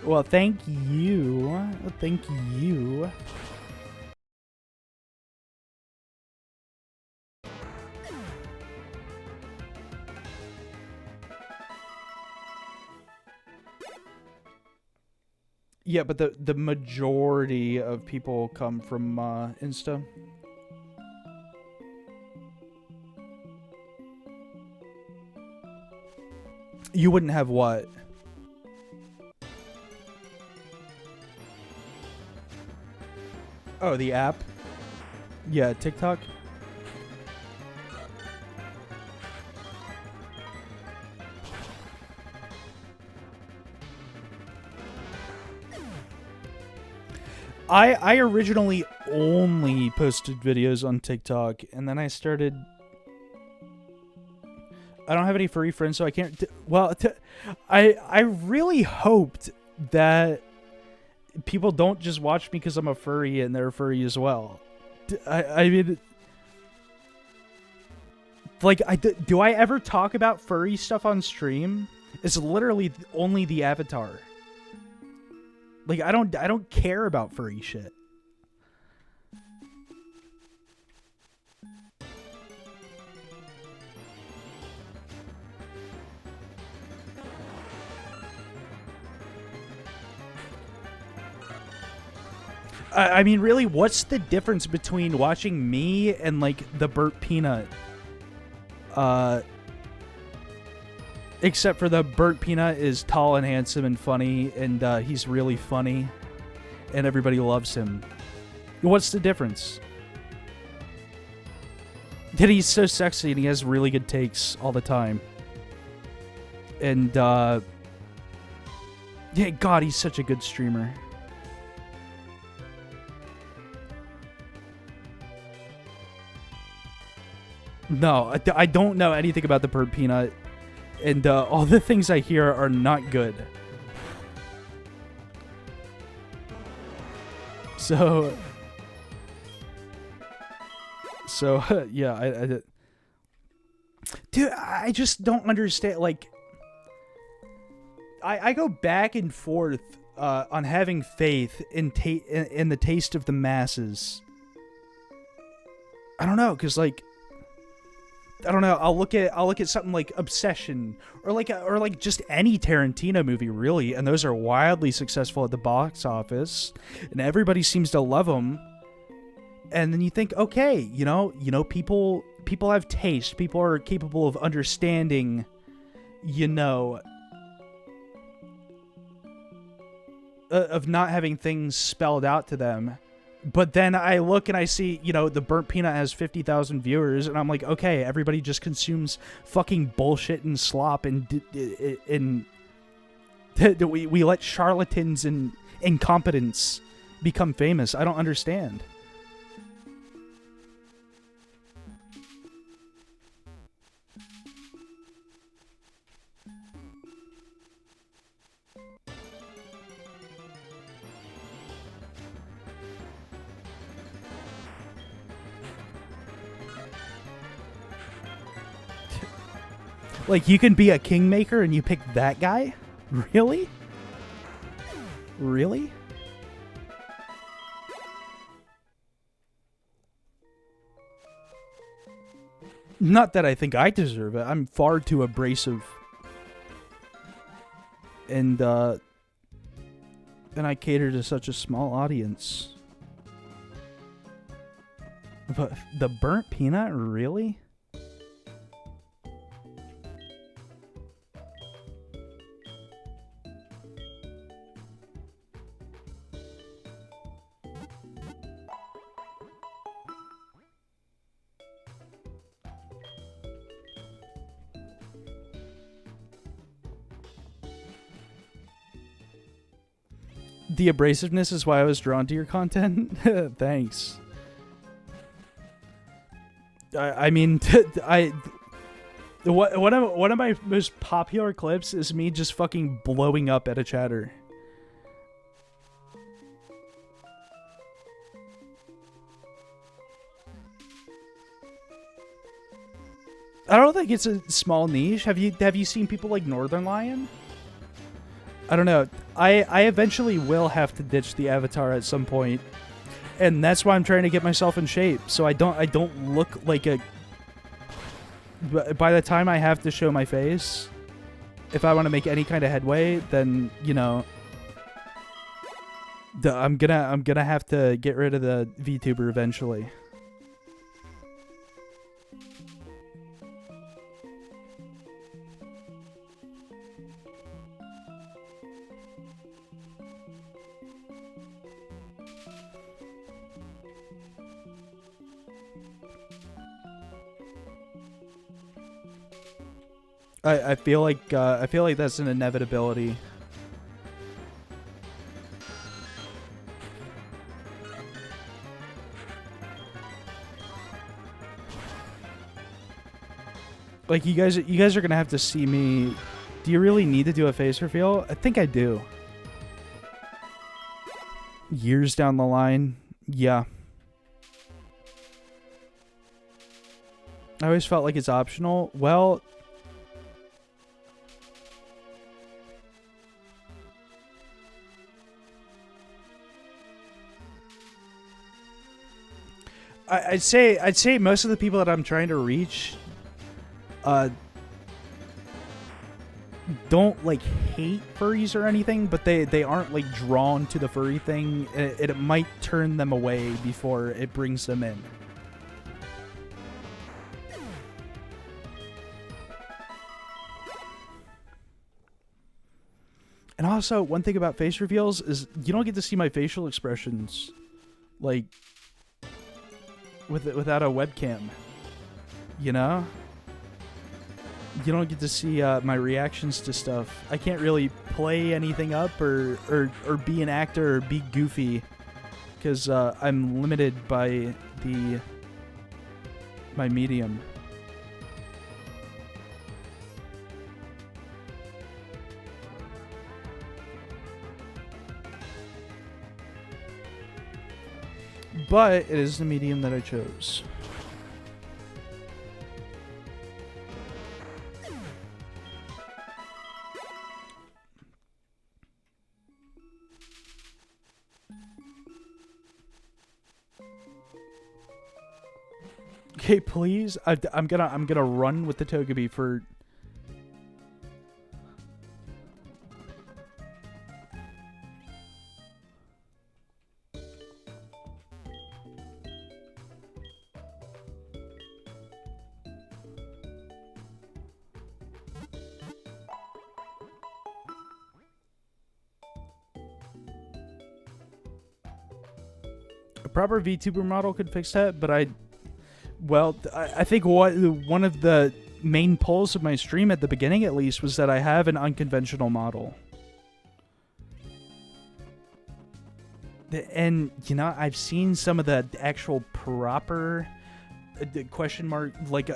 Well, thank you. Thank you. Yeah, but the majority of people come from Insta. You wouldn't have what? Oh, the app? Yeah, TikTok? I originally only posted videos on TikTok, and then I started... I don't have any furry friends, so I can't... I really hoped that people don't just watch me because I'm a furry and they're a furry as well. I mean... Like, do I ever talk about furry stuff on stream? It's literally only the avatar. Like, I don't care about furry shit. I mean, really, what's the difference between watching me and, like, the Burt Peanut? Except for the Burt Peanut is tall and handsome and funny, and he's really funny, and everybody loves him. What's the difference? That he's so sexy and he has really good takes all the time. And, yeah, God, he's such a good streamer. No, I don't know anything about the Burt Peanut. And all the things I hear are not good. So yeah, dude, I just don't understand. Like, I go back and forth on having faith in the taste of the masses. I don't know, cause like, I don't know. I'll look at something like Obsession or like just any Tarantino movie, really, and those are wildly successful at the box office, and everybody seems to love them. And then you think, okay, you know, people have taste. People are capable of understanding, you know, of not having things spelled out to them. But then I look and I see, you know, the Burnt Peanut has 50,000 viewers, and I'm like, okay, everybody just consumes fucking bullshit and slop, and we let charlatans and incompetence become famous. I don't understand. Like, you can be a kingmaker and you pick that guy? Really? Really? Not that I think I deserve it. I'm far too abrasive. And I cater to such a small audience. But the Burnt Peanut? Really? The abrasiveness is why I was drawn to your content. Thanks. I mean, one of my most popular clips is me just fucking blowing up at a chatter. I don't think it's a small niche. Have you seen people like Northern Lion? I don't know. I eventually will have to ditch the avatar at some point, and that's why I'm trying to get myself in shape so I don't look like a. By the time I have to show my face, if I want to make any kind of headway, then you know, I'm gonna have to get rid of the VTuber eventually. I feel like that's an inevitability. Like you guys are gonna have to see me. Do you really need to do a face reveal? I think I do. Years down the line, yeah. I always felt like it's optional. Well, I'd say most of the people that I'm trying to reach don't like hate furries or anything, but they aren't like drawn to the furry thing. It might turn them away before it brings them in. And also, one thing about face reveals is you don't get to see my facial expressions, like, without a webcam. You know? You don't get to see my reactions to stuff. I can't really play anything up or be an actor or be goofy, because I'm limited by my medium. But it is the medium that I chose. Okay, please. I'm gonna run with the Togepi for. A proper VTuber model could fix that, but I think one of the main pulls of my stream at the beginning, at least, was that I have an unconventional model. And, you know, I've seen some of the actual proper question mark, like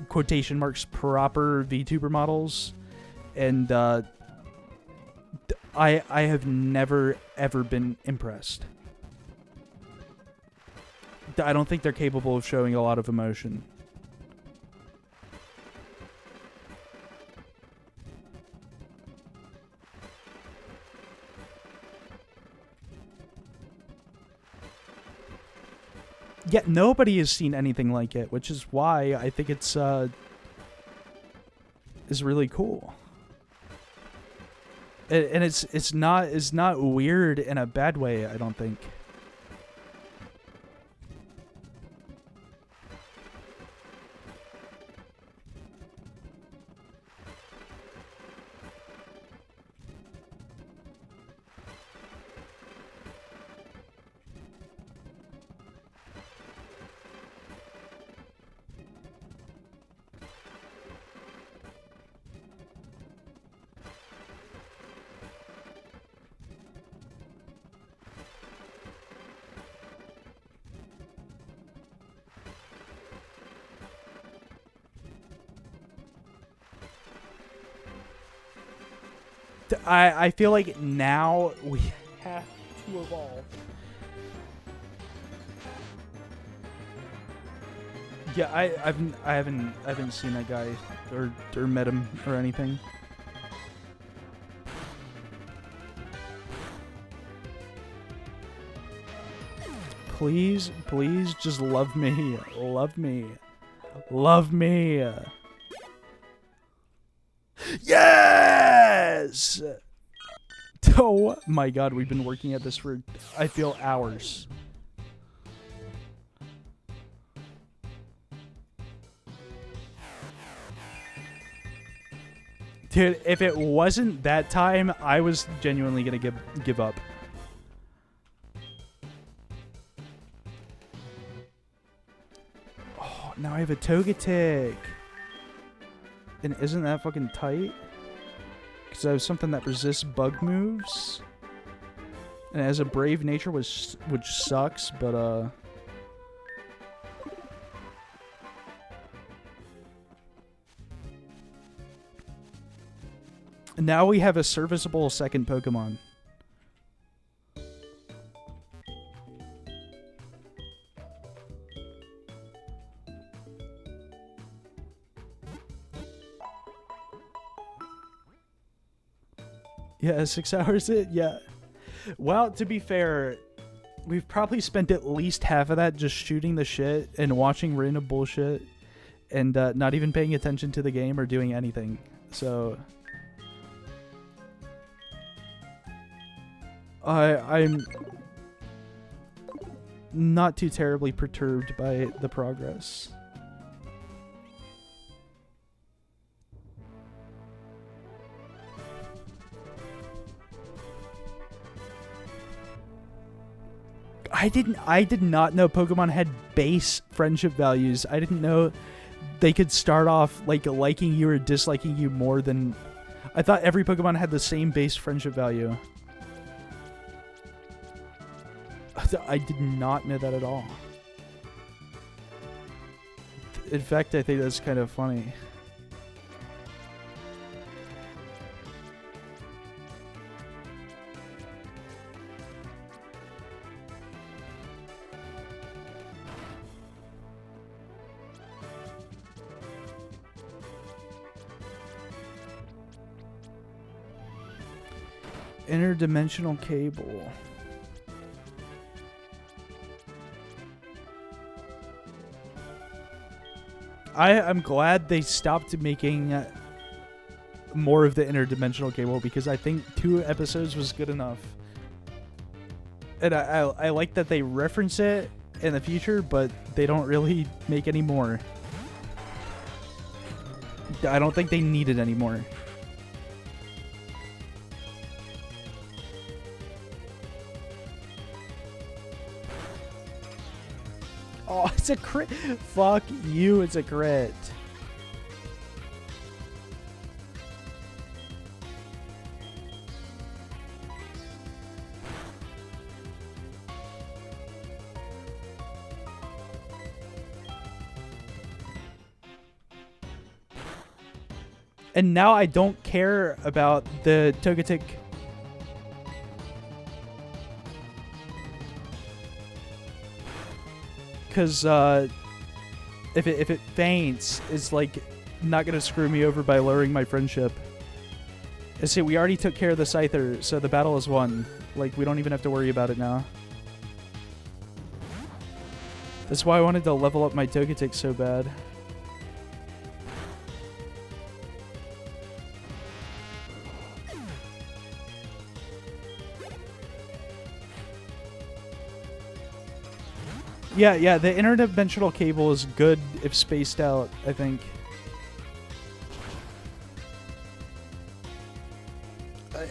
quotation marks, proper VTuber models. And I have never, ever been impressed. I don't think they're capable of showing a lot of emotion. Yet nobody has seen anything like it, which is why I think it's is really cool. And it's not weird in a bad way, I don't think. I feel like now we have to evolve. Yeah, I haven't seen that guy or met him or anything. Please, please, just love me. Love me. Love me. Yes! Oh my god, we've been working at this for, I feel, hours. Dude, if it wasn't that time, I was genuinely gonna give up. Oh, now I have a Togetic. And isn't that fucking tight? Because I have something that resists bug moves. And it has a brave nature, which sucks, but now we have a serviceable second Pokemon. Yeah, 6 hours it? Yeah. Well, to be fair, we've probably spent at least half of that just shooting the shit and watching random bullshit and not even paying attention to the game or doing anything. So I'm not too terribly perturbed by the progress. I did not know Pokemon had base friendship values. I didn't know they could start off like liking you or disliking you more than... I thought every Pokemon had the same base friendship value. I did not know that at all. In fact, I think that's kind of funny. Interdimensional cable. I'm glad they stopped making more of the interdimensional cable because I think 2 episodes was good enough. And I like that they reference it in the future, but they don't really make any more. I don't think they need it anymore. Oh, it's a crit. Fuck you, it's a crit. And now I don't care about the Togetic. Because if it faints, it's like not gonna screw me over by lowering my friendship. I see, we already took care of the Scyther, so the battle is won. Like, we don't even have to worry about it now. That's why I wanted to level up my Togetic so bad. Yeah, the interdimensional cable is good if spaced out, I think.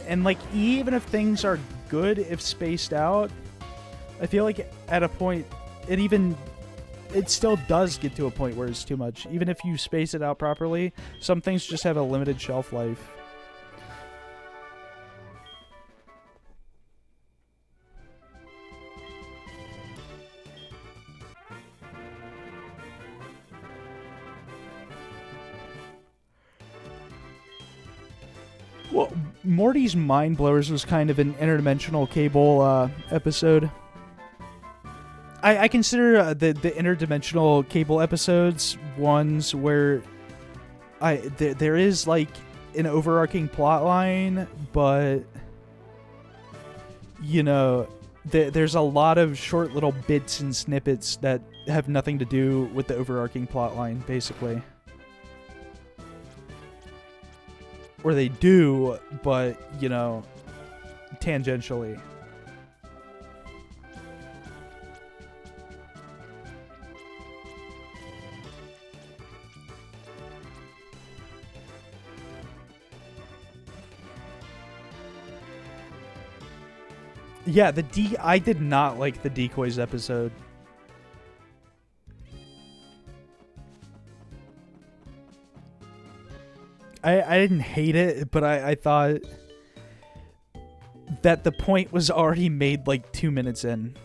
And like, even if things are good if spaced out, I feel like at a point, it still does get to a point where it's too much. Even if you space it out properly, some things just have a limited shelf life. Well, Morty's Mind Blowers was kind of an interdimensional cable episode. I consider the interdimensional cable episodes ones where there is like an overarching plot line, but you know, there's a lot of short little bits and snippets that have nothing to do with the overarching plot line, basically. Or they do, but, you know, tangentially. Yeah, I did not like the decoys episode. I didn't hate it, but I thought that the point was already made like 2 minutes in.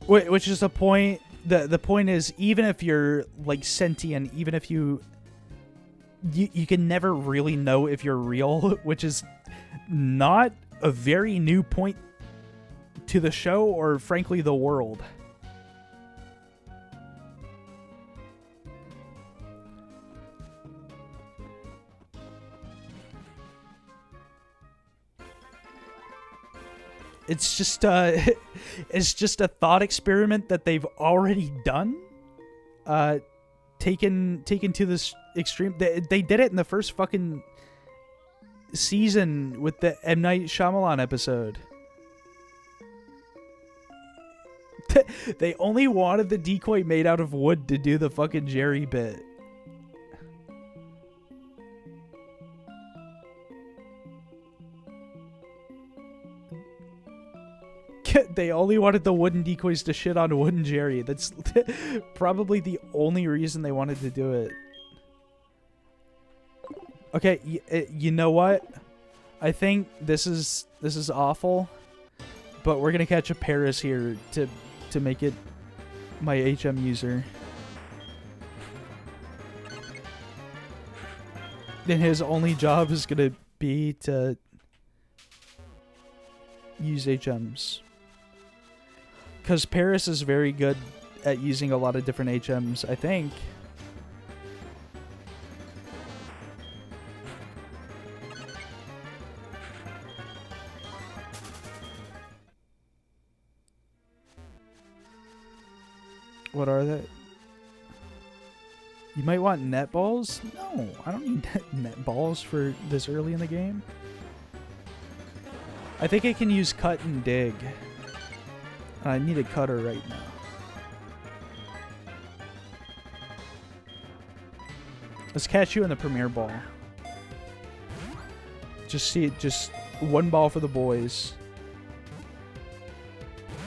Which is the point. The point is, even if you're like sentient, even if you can never really know if you're real, which is not a very new point to the show or frankly the world. It's just it's just a thought experiment that they've already done, taken to this extreme. They did it in the first fucking season with the M. Night Shyamalan episode. They only wanted the decoy made out of wood to do the fucking Jerry bit. They only wanted the wooden decoys to shit on Wooden Jerry. That's probably the only reason they wanted to do it. Okay, you know what? I think this is awful, but we're gonna catch a Paris here to make it my HM user. And his only job is gonna be to use HMs. Because Paris is very good at using a lot of different HMs, I think. What are they? You might want net balls? No, I don't need net balls for this early in the game. I think I can use cut and dig. I need a cutter right now. Let's catch you in the premiere ball. Just one ball for the boys.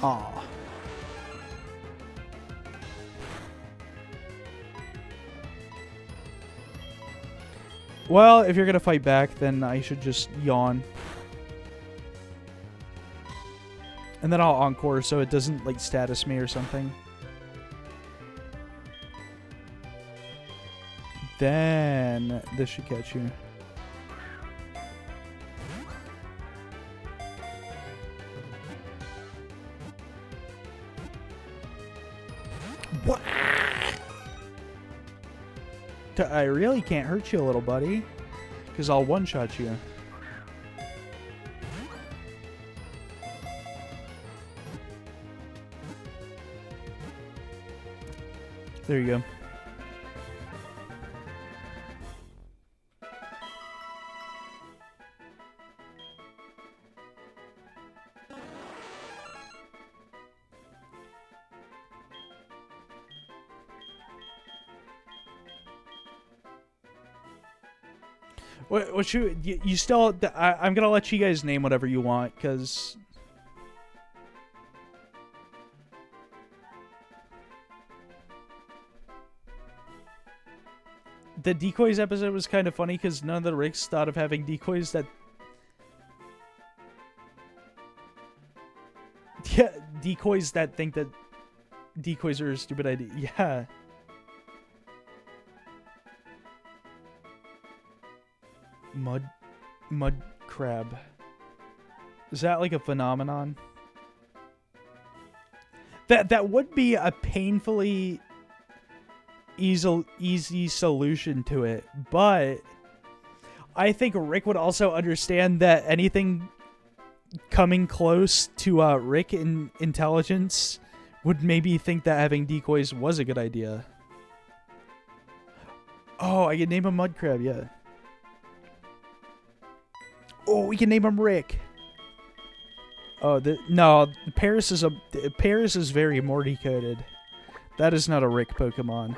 Aw. Well, if you're gonna fight back, then I should just yawn. And then I'll encore so it doesn't, like, status me or something. Then this should catch you. What? I really can't hurt you, little buddy. Because I'll one-shot you. There you go. What you still? I'm gonna let you guys name whatever you want, because the decoys episode was kind of funny because none of the Ricks thought of having decoys that... Yeah, decoys that think that decoys are a stupid idea. Yeah. Mud crab. Is that like a phenomenon? That would be a painfully easy solution to it, but I think Rick would also understand that anything coming close to Rick in intelligence would maybe think that having decoys was a good idea. Oh, I can name him Mud Crab, yeah. Oh, we can name him Rick. Oh, no, Paris is very Morty coded. That is not a Rick Pokemon.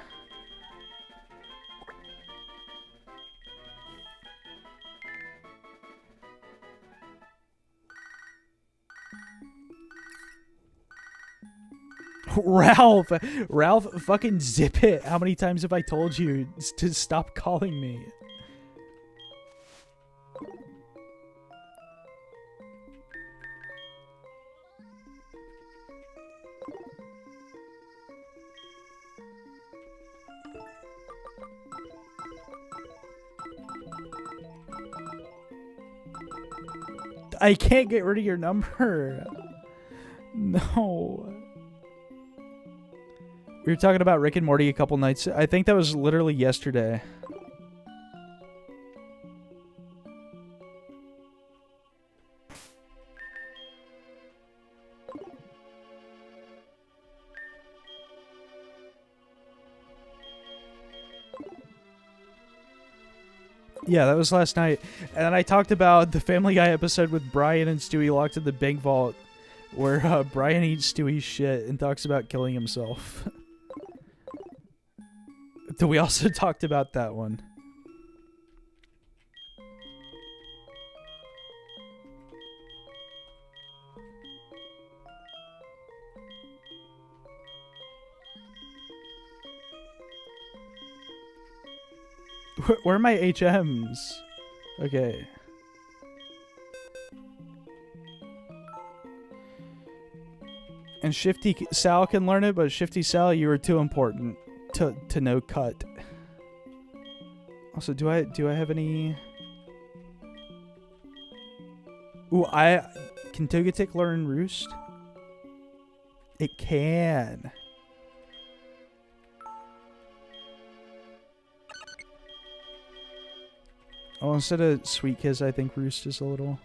Ralph, fucking zip it. How many times have I told you to stop calling me? I can't get rid of your number. No. We were talking about Rick and Morty a couple nights. I think that was literally yesterday. Yeah, that was last night. And then I talked about the Family Guy episode with Brian and Stewie locked in the bank vault, where Brian eats Stewie's shit and talks about killing himself. We also talked about that one. Where are my HMs? Okay. And Shifty Sal can learn it, but Shifty Sal, you were too important to know cut. Also, do I have any? Ooh, can Togetic learn Roost? It can. Oh, instead of Sweet Kiss, I think Roost is a little.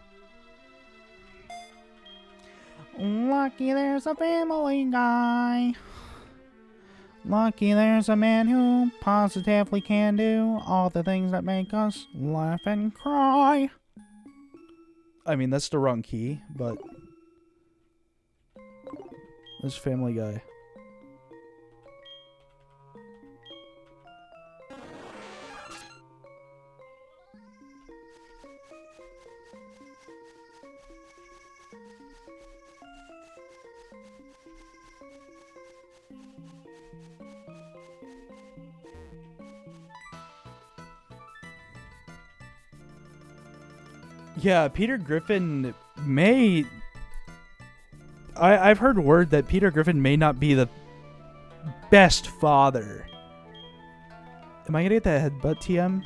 Lucky there's a Family Guy. Lucky there's a man who positively can do all the things that make us laugh and cry. I mean, that's the wrong key, but this Family Guy. Yeah, Peter Griffin may... I've heard word that Peter Griffin may not be the best father. Am I gonna get that headbutt TM?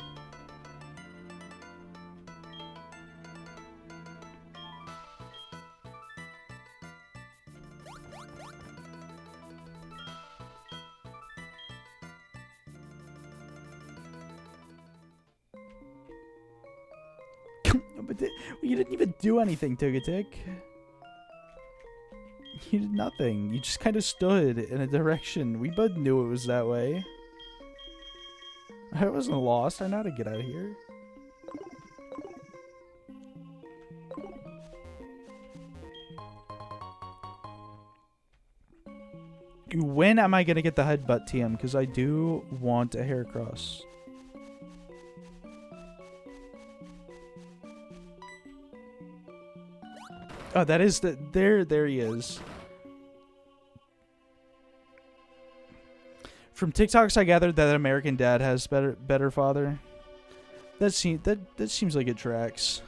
But you didn't even do anything, Togetic. You did nothing. You just kind of stood in a direction. We both knew it was that way. I wasn't lost. I know how to get out of here. When am I going to get the headbutt TM? Because I do want a Heracross. Oh, that is the... There he is. From TikToks, I gathered that American Dad has better father. That seems like it tracks.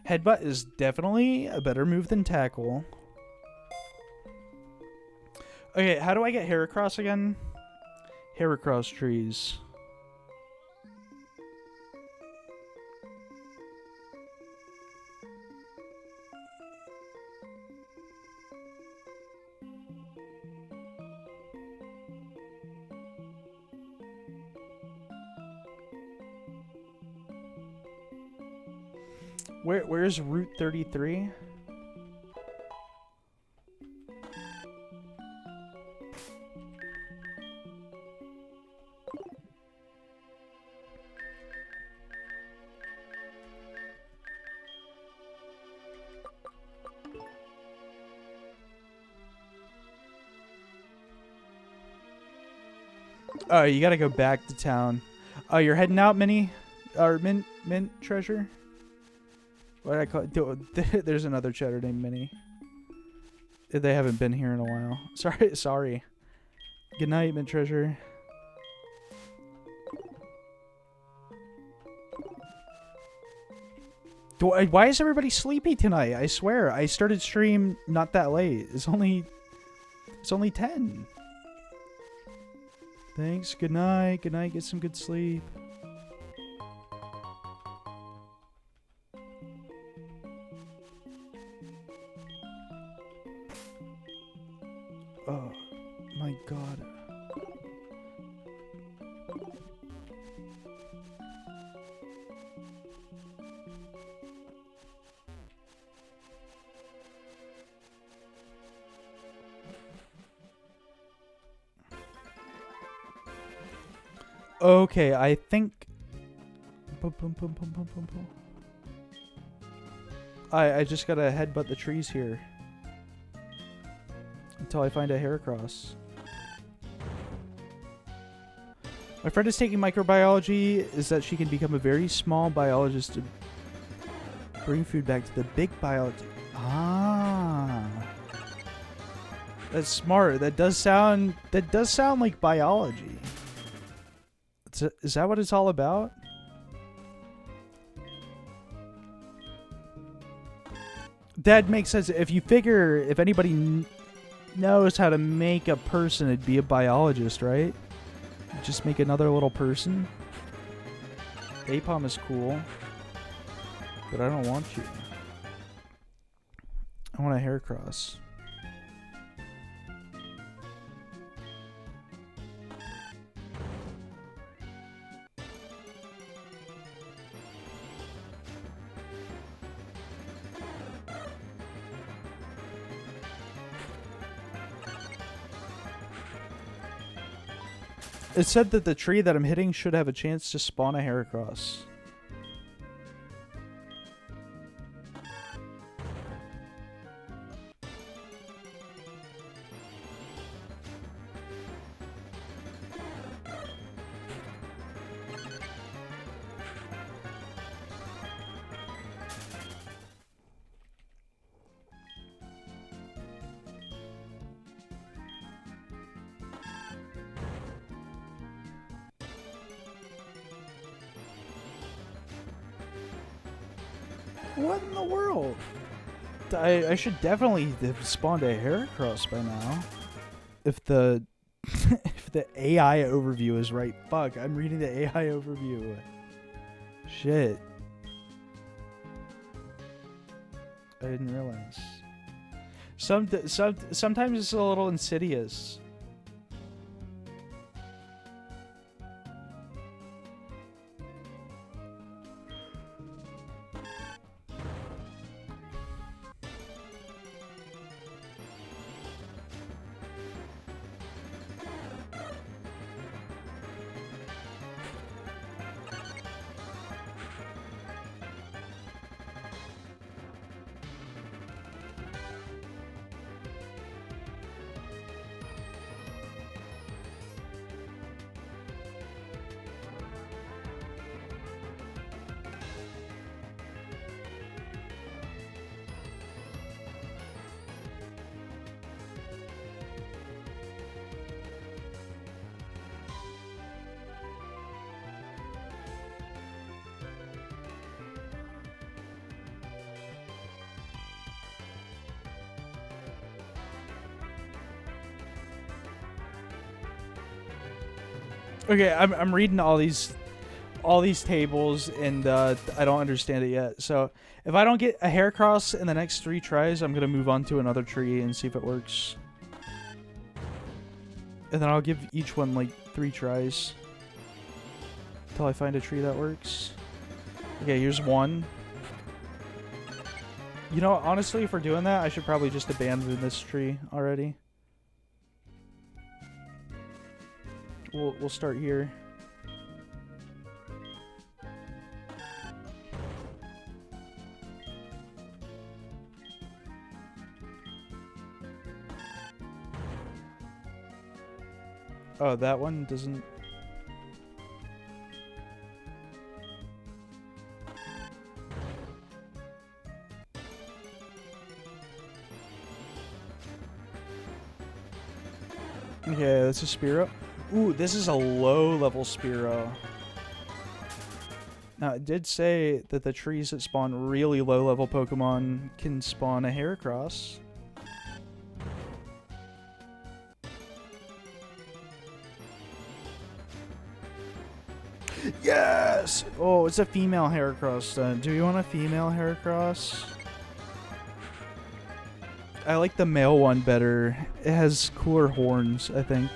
Headbutt is definitely a better move than Tackle. Okay, how do I get hair across again? Hair across trees. Where's Route 33? Oh, you gotta go back to town. Oh, you're heading out, Minnie? Or Mint Treasure? What did I call it? There's another cheddar named Minnie. They haven't been here in a while. Sorry. Good night, Mint Treasure. Why is everybody sleepy tonight? I swear, I started stream not that late. It's only 10. Thanks. Good night. Good night. Get some good sleep. Oh my god. Okay, I think I just gotta headbutt the trees here until I find a Heracross. My friend is taking microbiology. Is that she can become a very small biologist to bring food back to the big biology. Ah, that's smart. That does sound like biology. Is that what it's all about? That makes sense. If you figure, if anybody knows how to make a person, it'd be a biologist, right? Just make another little person. Apom is cool, but I don't want you. I want a Heracross. It said that the tree that I'm hitting should have a chance to spawn a Heracross. What in the world? I should definitely have spawned a Heracross by now. If the if the AI overview is right. Fuck, I'm reading the AI overview. Shit. I didn't realize. Sometimes it's a little insidious. Okay, I'm reading all these tables, and I don't understand it yet. So if I don't get a Heracross in the next 3 tries, I'm gonna move on to another tree and see if it works. And then I'll give each one like 3 tries until I find a tree that works. Okay, here's one. You know, honestly, if we're doing that, I should probably just abandon this tree already. We'll start here. Oh, that one doesn't... Okay, that's a Spearow. Ooh, this is a low-level Spearow. Now, it did say that the trees that spawn really low-level Pokemon can spawn a Heracross. Yes! Oh, it's a female Heracross then. Do you want a female Heracross? I like the male one better. It has cooler horns, I think.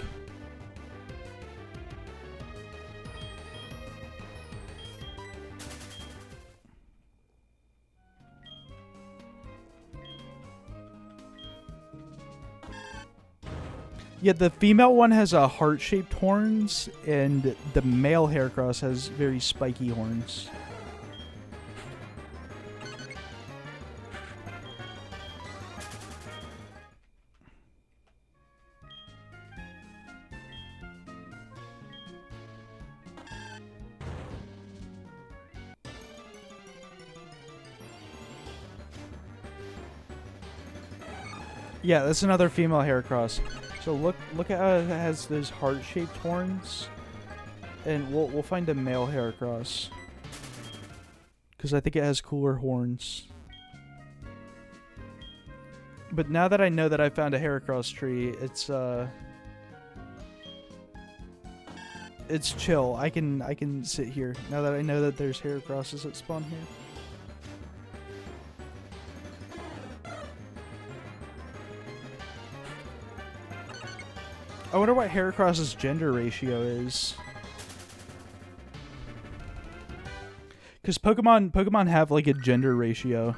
Yeah, the female one has heart-shaped horns, and the male Heracross has very spiky horns. Yeah, that's another female Heracross. So look at how it has those heart-shaped horns, and we'll find a male Heracross because I think it has cooler horns. But now that I know that I found a Heracross tree, it's chill. I can sit here now that I know that there's Heracrosses that spawn here. I wonder what Heracross's gender ratio is. Because Pokemon have like a gender ratio.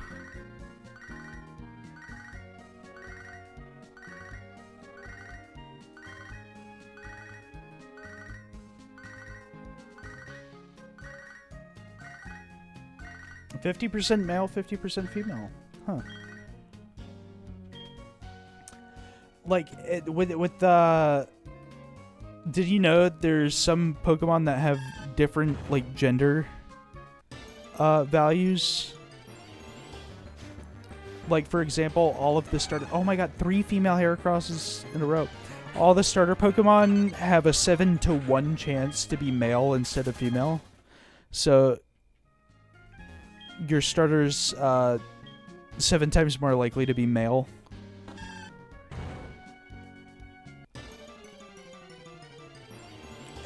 "50% male, 50% female." Huh. Like, with the... Did you know there's some Pokemon that have different, like, gender values? Like, for example, all of the starter... Oh my god, 3 female Heracrosses in a row. All the starter Pokemon have a 7-to-1 chance to be male instead of female. So, your starter's 7 times more likely to be male.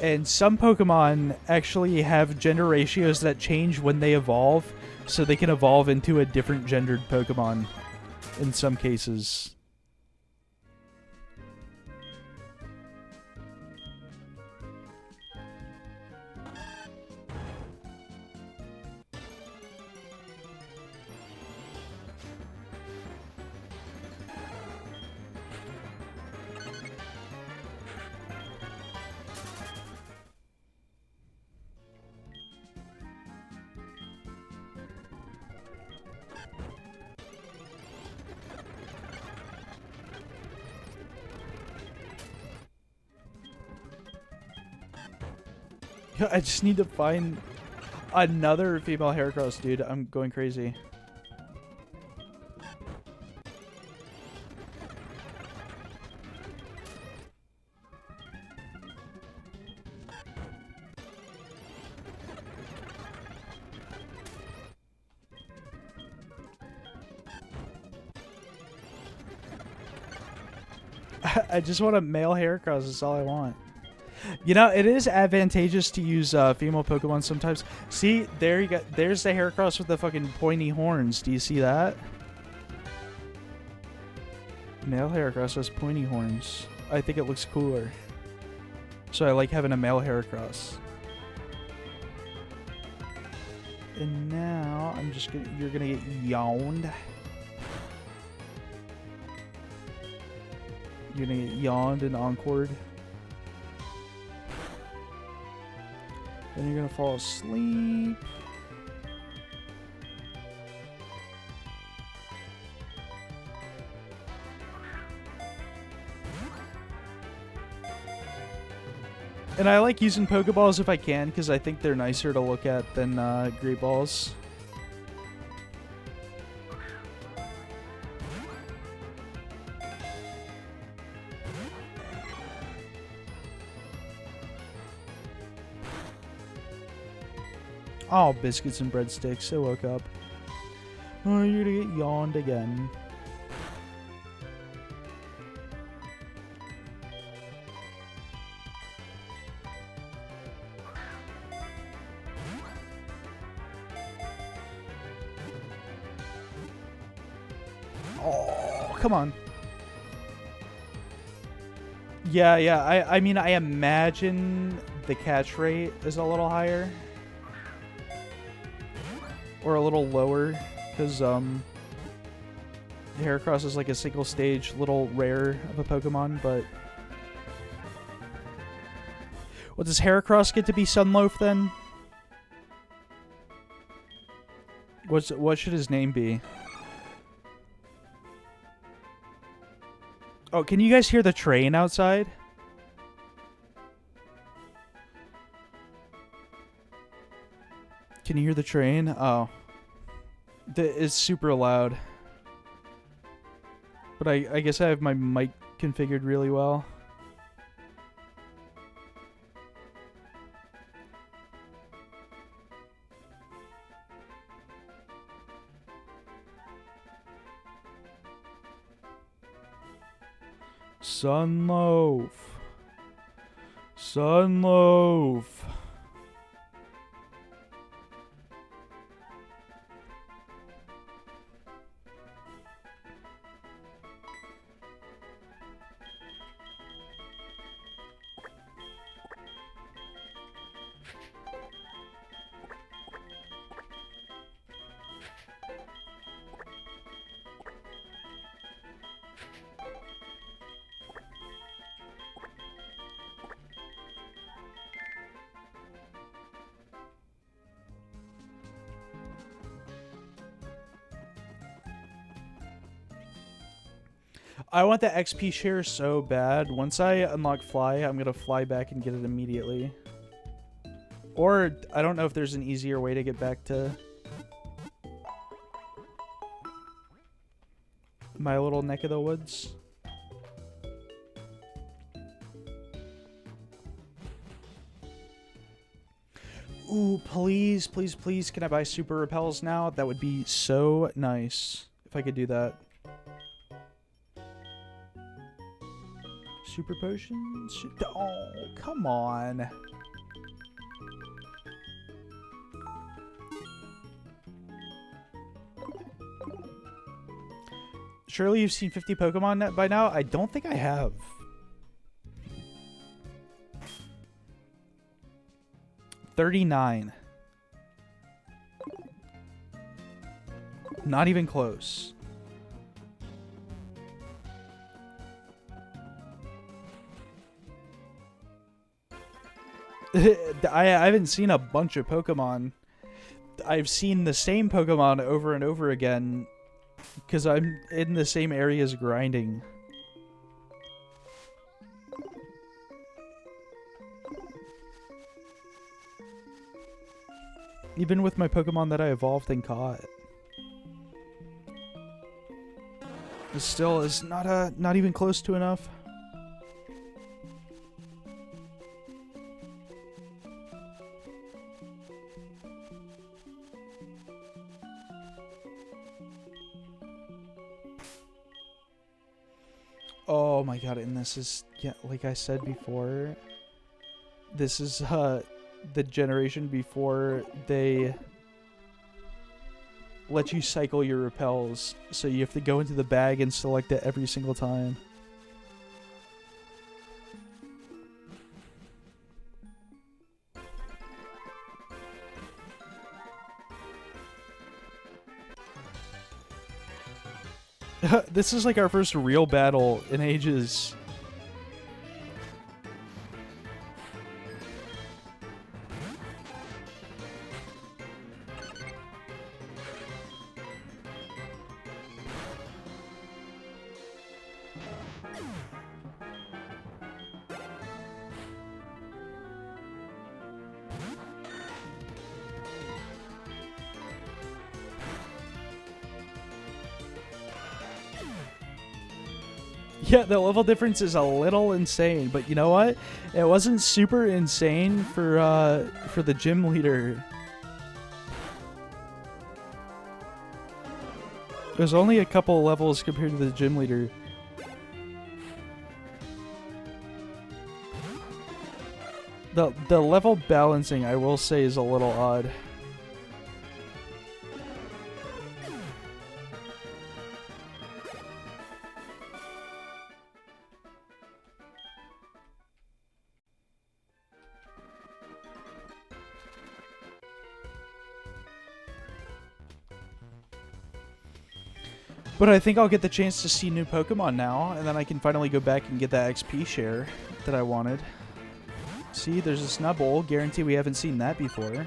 And some Pokemon actually have gender ratios that change when they evolve, so they can evolve into a different gendered Pokemon in some cases. I just need to find another female Heracross, dude. I'm going crazy. I just want a male Heracross. That's all I want. You know, it is advantageous to use female Pokemon sometimes. See, there you go. There's the Heracross with the fucking pointy horns. Do you see that? Male Heracross has pointy horns. I think it looks cooler. So I like having a male Heracross. And now I'm just gonna. You're gonna get yawned. You're gonna get yawned and encored. Then you're gonna fall asleep. And I like using Pokeballs if I can, because I think they're nicer to look at than Great Balls. Oh, biscuits and breadsticks. I woke up. Oh, you're gonna get yawned again. Oh, come on. Yeah. I mean, I imagine the catch rate is a little higher. Or a little lower, because Heracross is like a single stage, little rare of a Pokemon, but... Well, does Heracross get to be Sunloaf then? What should his name be? Oh, can you guys hear the train outside? Can you hear the train? Oh. It's super loud. But I guess I have my mic configured really well. Sunloaf. Sunloaf. I want the XP share so bad. Once I unlock Fly, I'm going to fly back and get it immediately. Or, I don't know if there's an easier way to get back to my little neck of the woods. Ooh, please, please, please, can I buy Super Repels now? That would be so nice if I could do that. Super Potions? Oh, come on. Surely you've seen 50 Pokemon by now? I don't think I have. $39. Not even close. I haven't seen a bunch of Pokemon. I've seen the same Pokemon over and over again because I'm in the same areas grinding. Even with my Pokemon that I evolved and caught. It still is not even close to enough. Oh my god, and this is, yeah, like I said before, This is the generation before they let you cycle your repels, so you have to go into the bag and select it every single time. This is like our first real battle in ages. Yeah, the level difference is a little insane, but you know what? It wasn't super insane for the gym leader. It was only a couple levels compared to the gym leader. The level balancing, I will say, is a little odd. But I think I'll get the chance to see new Pokemon now, and then I can finally go back and get that XP share that I wanted. See, there's a Snubbull. Guarantee we haven't seen that before.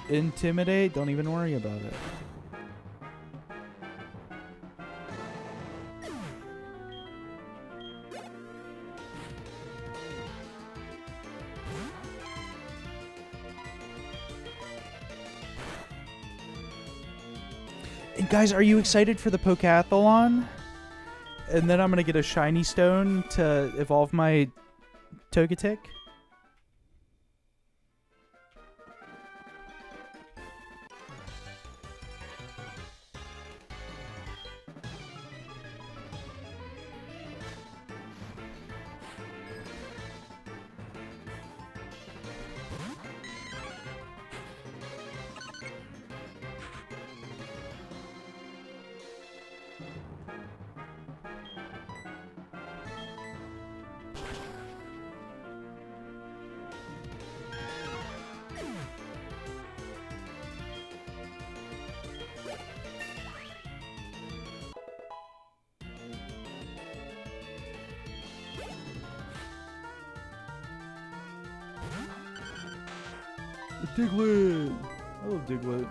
Intimidate? Don't even worry about it. And guys, are you excited for the Pokathlon? And then I'm going to get a shiny stone to evolve my Togetic. Diglett! I love Diglett.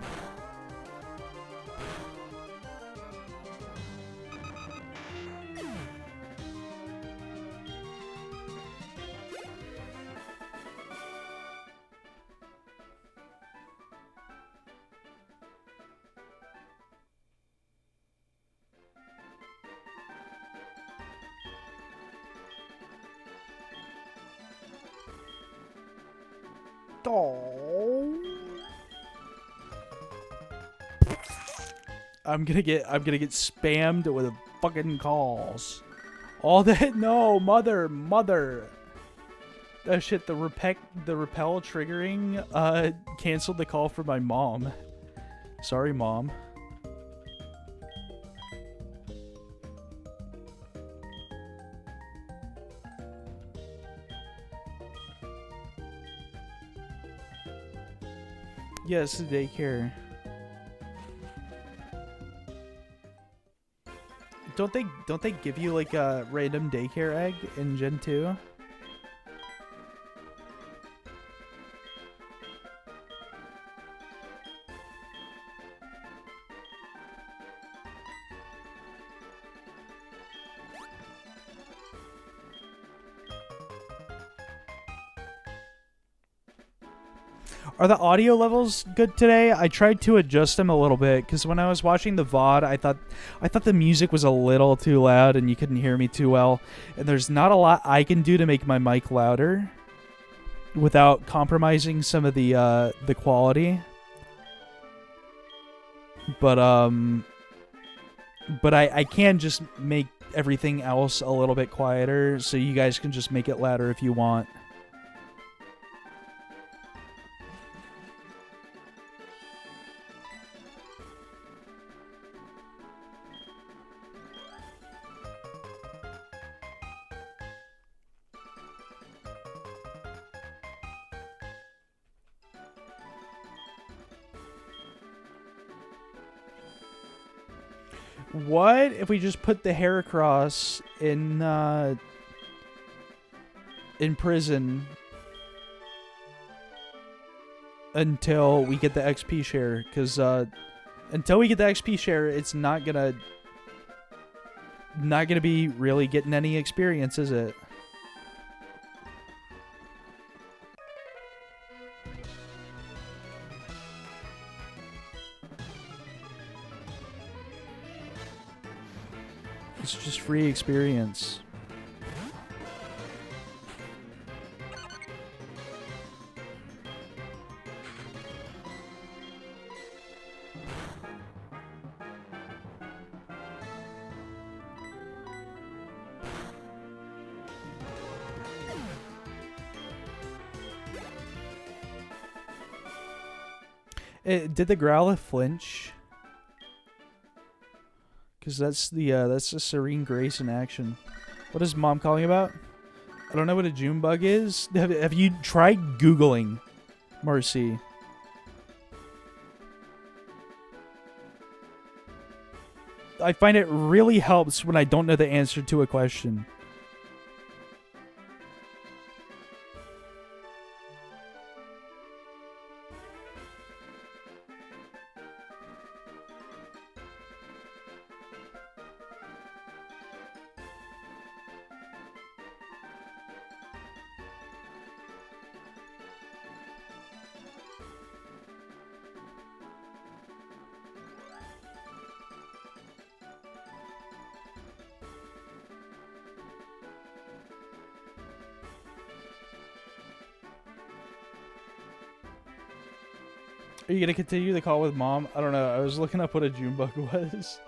I'm gonna get spammed with fucking calls. All that mother. Oh shit, the repel triggering canceled the call for my mom. Sorry, Mom. Yes, the daycare. Don't they give you like a random daycare egg in Gen 2? Are the audio levels good today? I tried to adjust them a little bit because when I was watching the VOD, I thought the music was a little too loud and you couldn't hear me too well. And there's not a lot I can do to make my mic louder without compromising some of the quality. But I can just make everything else a little bit quieter, so you guys can just make it louder if you want. What if we just put the Heracross in prison until we get the XP share? Because until we get the XP share, it's not gonna be really getting any experience, is it? It's just free experience. Did the Growlithe flinch? Because that's the Serene Grace in action. What is Mom calling about? I don't know what a Junebug is. Have you tried Googling, Marcy? I find it really helps when I don't know the answer to a question. Are you going to continue the call with Mom? I don't know. I was looking up what a Junebug was.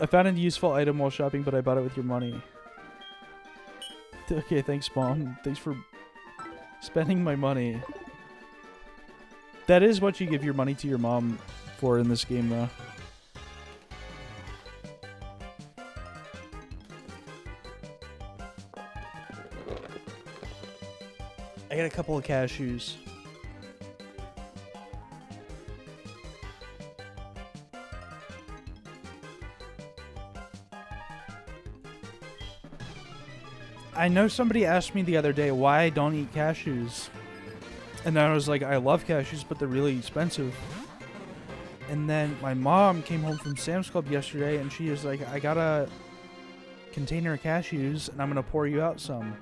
I found a useful item while shopping, but I bought it with your money. Okay, thanks, Mom. Thanks for spending my money. That is what you give your money to your mom for in this game, though. I got a couple of cashews. I know somebody asked me the other day why I don't eat cashews. And I was like, I love cashews, but they're really expensive. And then my mom came home from Sam's Club yesterday and she was like, I got a container of cashews and I'm going to pour you out some.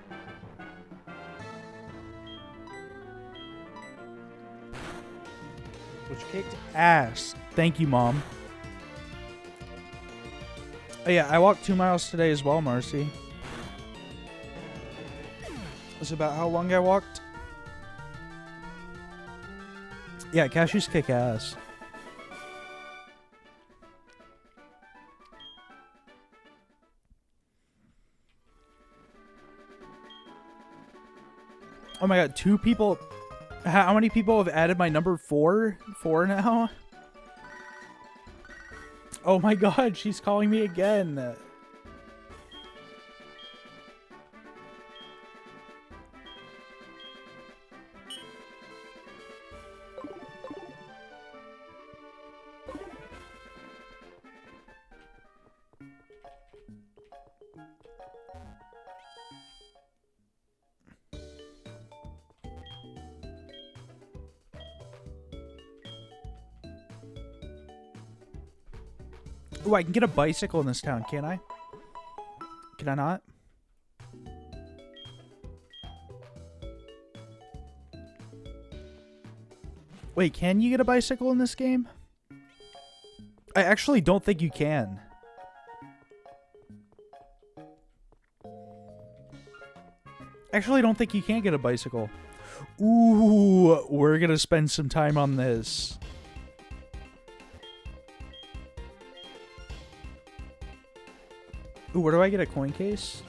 Which kicked ass. Thank you, Mom. Oh yeah, I walked 2 miles today as well, Marcy. That's about how long I walked. Yeah, cashews kick ass. Oh my god, 2 people. How many people have added my number 4? 4 now? Oh my god, she's calling me again. Oh, I can get a bicycle in this town, can't I? Can I not? Wait, can you get a bicycle in this game? I actually don't think you can. Actually, I don't think you can get a bicycle. Ooh, we're gonna spend some time on this. Ooh, where do I get a coin case?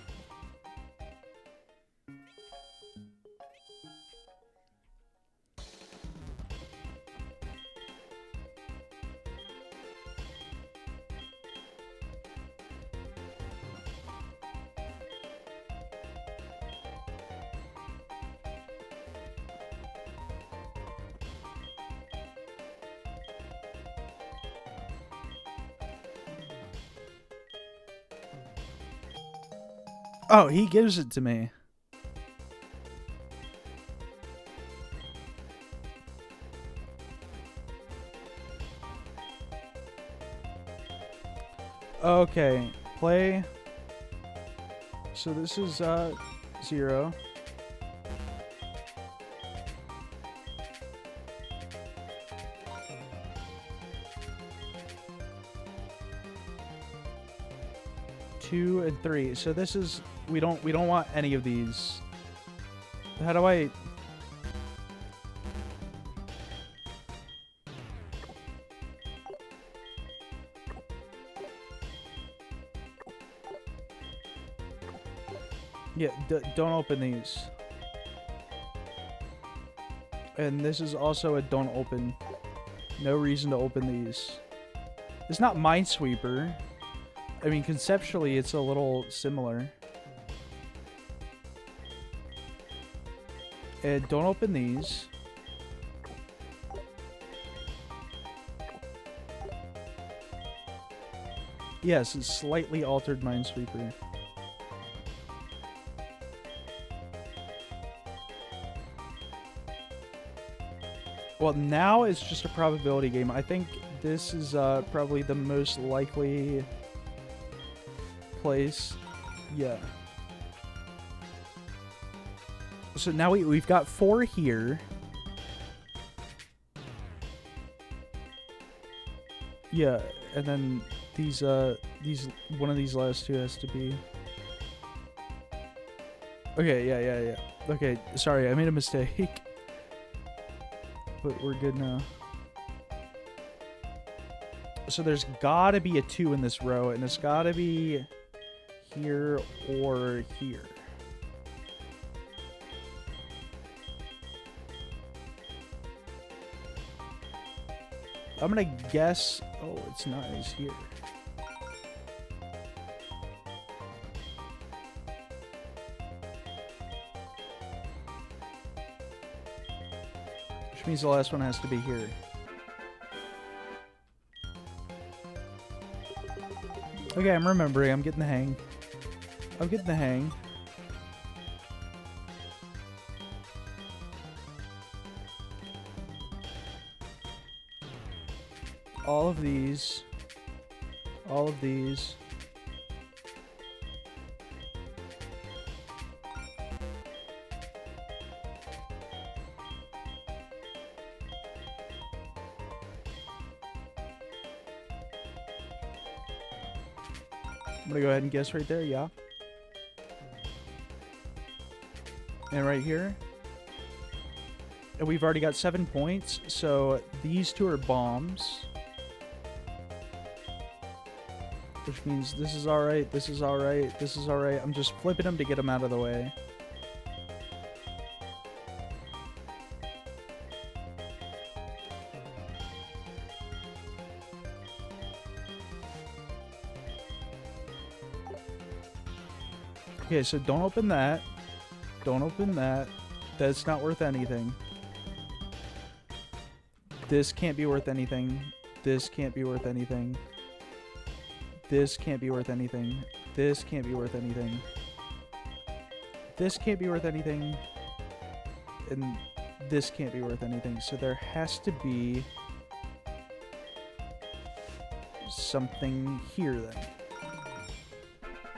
Oh, he gives it to me. Okay, play. So this is 0. Two and 3. So this is we don't want any of these. How do I? Yeah, don't open these. And this is also a don't open. No reason to open these. It's not Minesweeper. I mean, conceptually, it's a little similar. And don't open these. Yes, it's slightly altered Minesweeper. Well, now it's just a probability game. I think this is probably the most likely place. Yeah. So now we've got 4 here. Yeah, and then these one of these last 2 has to be. Okay, yeah. Okay, sorry, I made a mistake. But we're good now. So there's gotta be a 2 in this row, and it's gotta be here or here. I'm gonna guess. Oh, it's not. It's here. Which means the last one has to be here. Okay, I'm remembering. I'm getting the hang. I'm getting the hang. All of these. All of these. I'm gonna go ahead and guess right there, yeah. And right here. And we've already got 7 points, so these 2 are bombs. Which means this is alright, this is alright, this is alright. I'm just flipping them to get them out of the way. Okay, so don't open that. Don't open that. That's not worth anything. This can't be worth anything. This can't be worth anything. This can't be worth anything. This can't be worth anything. This can't be worth anything. And this can't be worth anything. So there has to be something here then.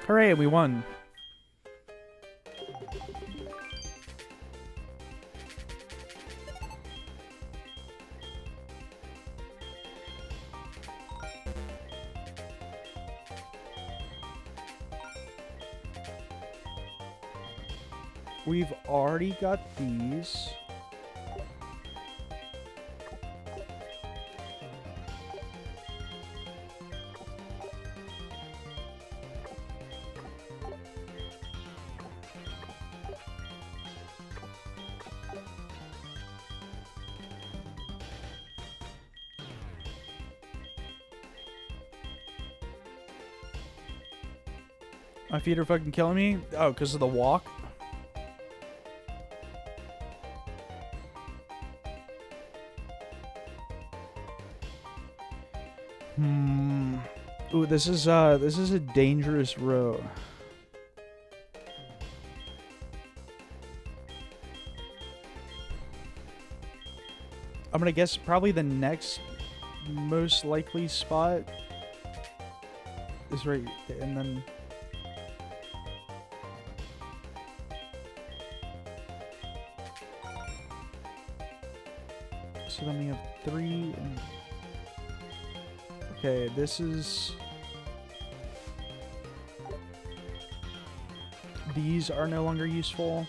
Hooray, we won. We've already got these. My feet are fucking killing me. Oh, because of the walk? Ooh, this is a dangerous row. I'm gonna guess probably the next most likely spot is right, and then so then we have 3 and okay, this is these are no longer useful.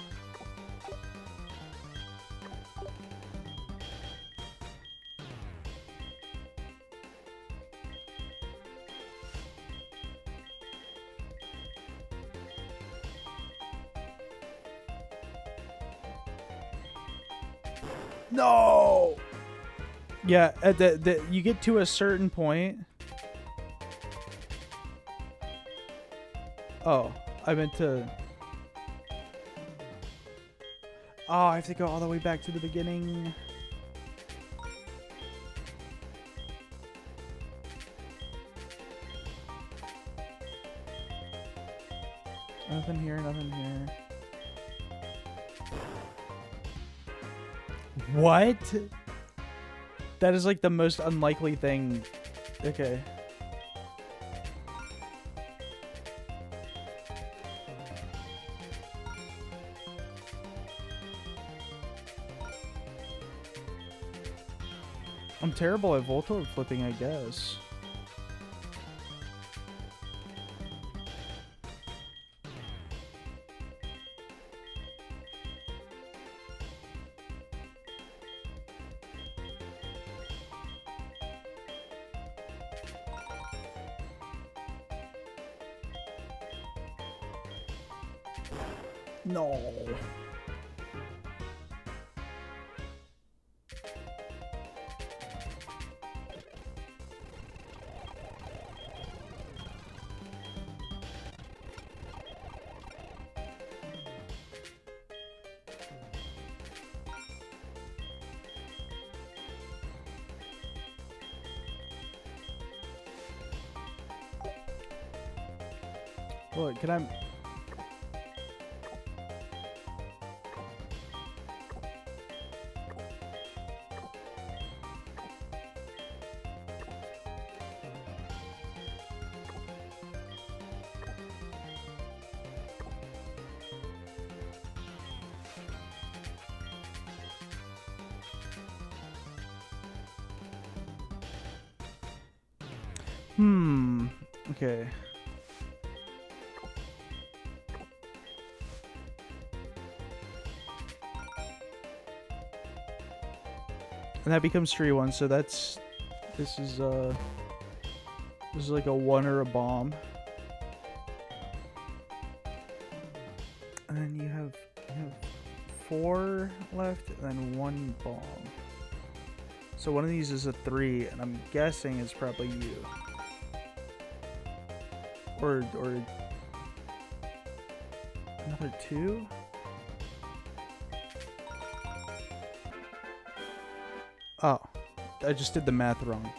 No. Yeah, at you get to a certain point. Oh, I meant to. Oh, I have to go all the way back to the beginning. Nothing here, nothing here. What? That is like the most unlikely thing. Okay. I'm terrible at Voltorb flipping, I guess. No. Look, can I... Okay. And that becomes 3-1, so that's... This is like a 1 or a bomb. And then you have 4 left, and then 1 bomb. So one of these is a 3, and I'm guessing it's probably you. Or another 2? Oh, I just did the math wrong.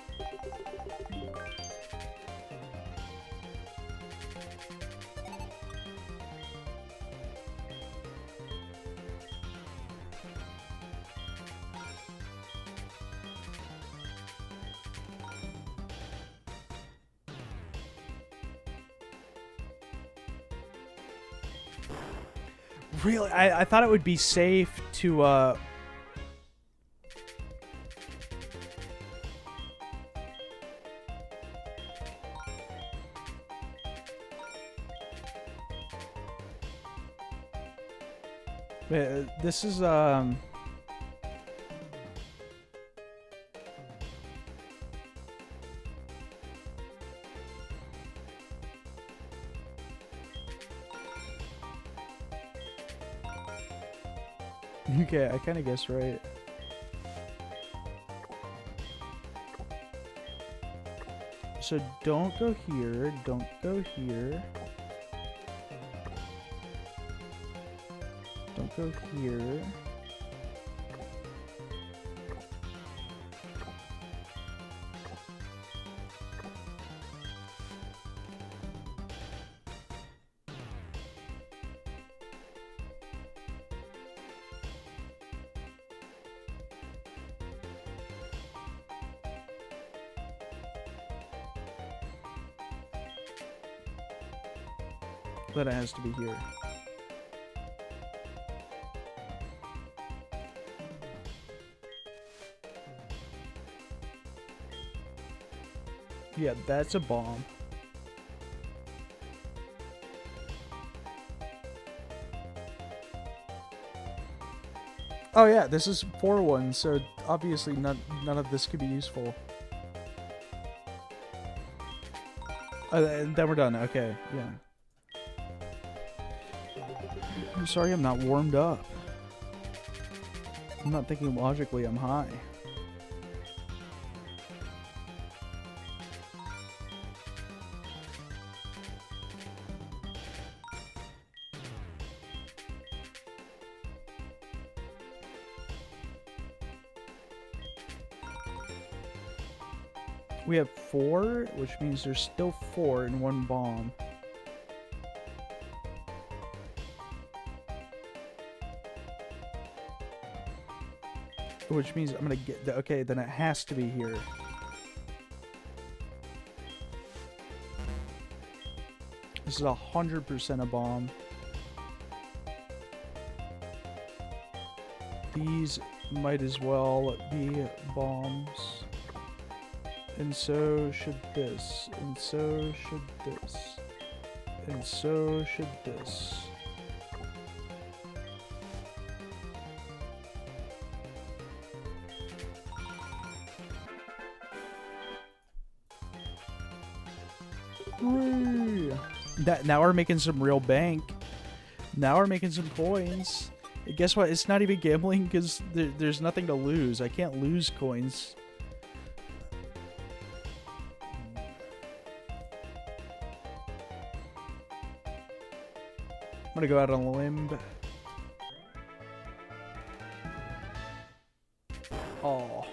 Really? I thought it would be safe to this is okay, I kind of guessed right. So don't go here, don't go here. go here. But it has to be here. Yeah, that's a bomb. Oh yeah, this is 4-1, so obviously none of this could be useful. And then we're done. Okay, yeah. I'm sorry I'm not warmed up. I'm not thinking logically, I'm high. We have 4, which means there's still 4 in one bomb. Which means I'm gonna get the, okay, then it has to be here. This is 100% a bomb. These might as well be bombs. And so should this. And so should this. And so should this. Whee! Now we're making some real bank. Now we're making some coins. And guess what? It's not even gambling because there's nothing to lose. I can't lose coins. I'm gonna go out on a limb. Oh.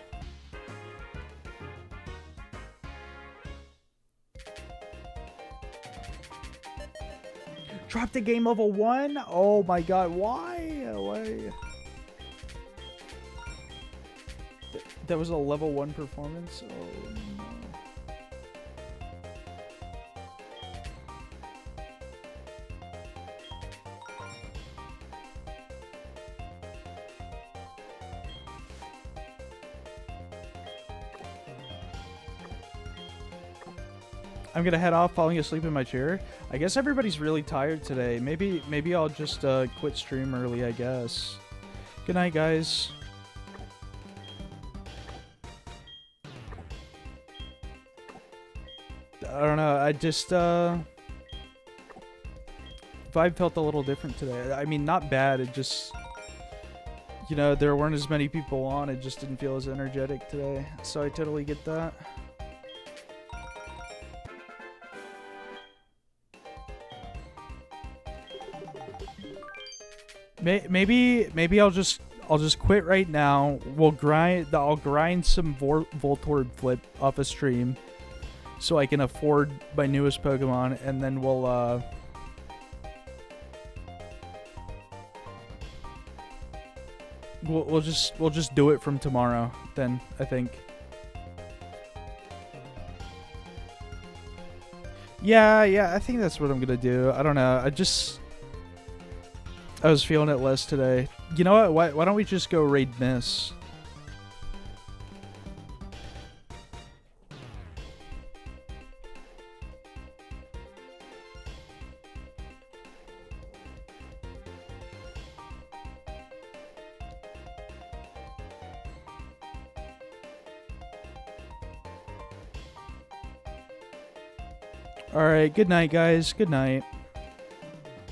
Dropped the game level 1? Oh my god, why? Why? That was a level 1 performance? Oh no. I'm gonna head off, falling asleep in my chair. I guess everybody's really tired today. Maybe I'll just quit stream early, I guess. Good night, guys. I don't know, I just vibe felt a little different today. I mean, not bad, it just, you know, there weren't as many people on, it just didn't feel as energetic today. So I totally get that. Maybe I'll just quit right now. I'll grind some Voltorb flip off a stream, so I can afford my newest Pokemon, and then we'll just do it from tomorrow. Then I think. Yeah, I think that's what I'm gonna do. I don't know. I was feeling it less today. You know what? Why don't we just go raid Miss? Alright, good night, guys. Good night.